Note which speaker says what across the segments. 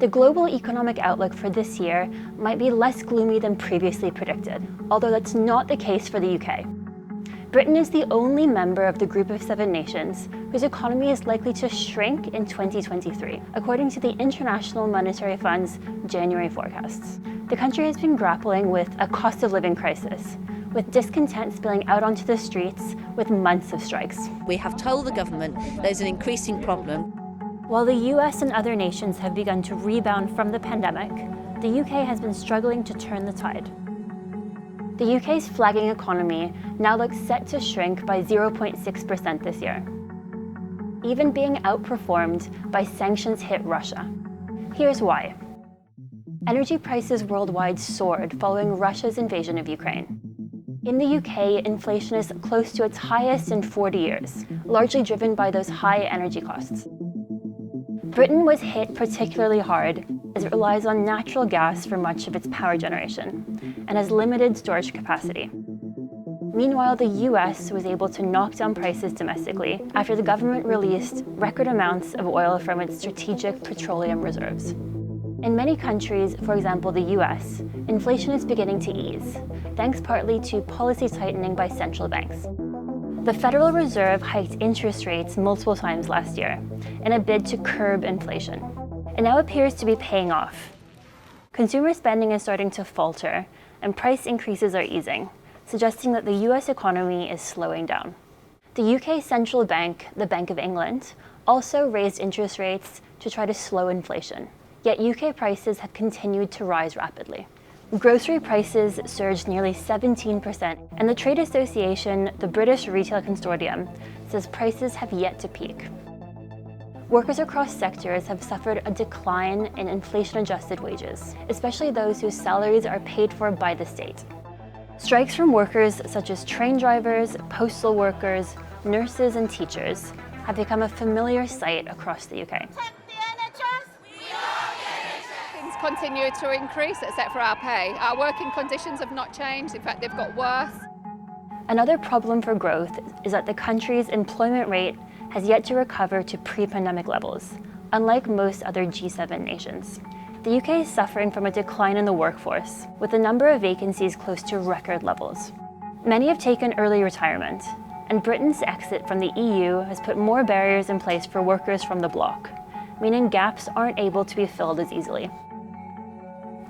Speaker 1: The global economic outlook for this year might be less gloomy than previously predicted, although that's not the case for the UK. Britain is the only member of the Group of 7 nations whose economy is likely to shrink in 2023, according to the International Monetary Fund's January forecasts. The country has been grappling with a cost of living crisis, with discontent spilling out onto the streets with months of strikes.
Speaker 2: We have told the government there's an increasing problem.
Speaker 1: While the US and other nations have begun to rebound from the pandemic, the UK has been struggling to turn the tide. The UK's flagging economy now looks set to shrink by 0.6% this year, even being outperformed by sanctions hit Russia. Here's why. Energy prices worldwide soared following Russia's invasion of Ukraine. In the UK, inflation is close to its highest in 40 years, largely driven by those high energy costs. Britain was hit particularly hard as it relies on natural gas for much of its power generation and has limited storage capacity. Meanwhile, the US was able to knock down prices domestically after the government released record amounts of oil from its strategic petroleum reserves. In many countries, for example the US, inflation is beginning to ease, thanks partly to policy tightening by central banks. The Federal Reserve hiked interest rates multiple times last year in a bid to curb inflation. It now appears to be paying off. Consumer spending is starting to falter, and price increases are easing, suggesting that the US economy is slowing down. The UK central bank, the Bank of England, also raised interest rates to try to slow inflation, yet UK prices have continued to rise rapidly. Grocery prices surged nearly 17%, and the trade association, the British Retail Consortium, says prices have yet to peak. Workers across sectors have suffered a decline in inflation-adjusted wages, especially those whose salaries are paid for by the state. Strikes from workers such as train drivers, postal workers, nurses, and teachers have become a familiar sight across the UK.
Speaker 3: Continue to increase except for our pay. Our working conditions have not changed, in fact they've got worse.
Speaker 1: Another problem for growth is that the country's employment rate has yet to recover to pre-pandemic levels, unlike most other G7 nations. The UK is suffering from a decline in the workforce, with the number of vacancies close to record levels. Many have taken early retirement, and Britain's exit from the EU has put more barriers in place for workers from the bloc, meaning gaps aren't able to be filled as easily.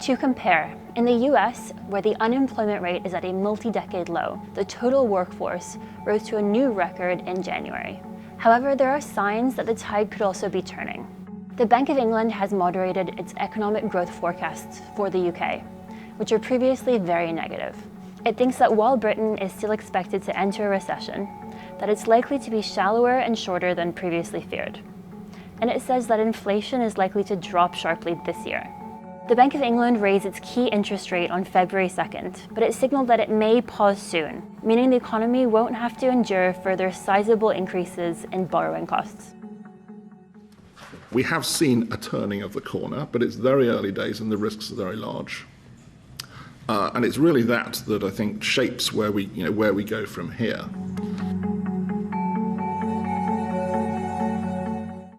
Speaker 1: To compare, in the US, where the unemployment rate is at a multi-decade low, the total workforce rose to a new record in January. However, there are signs that the tide could also be turning. The Bank of England has moderated its economic growth forecasts for the UK, which were previously very negative. It thinks that while Britain is still expected to enter a recession, that it's likely to be shallower and shorter than previously feared. And it says that inflation is likely to drop sharply this year. The Bank of England raised its key interest rate on February 2nd, but it signaled that it may pause soon, meaning the economy won't have to endure further sizable increases in borrowing costs.
Speaker 4: We have seen a turning of the corner, but it's very early days and the risks are very large. And it's really that I think shapes where we go from here.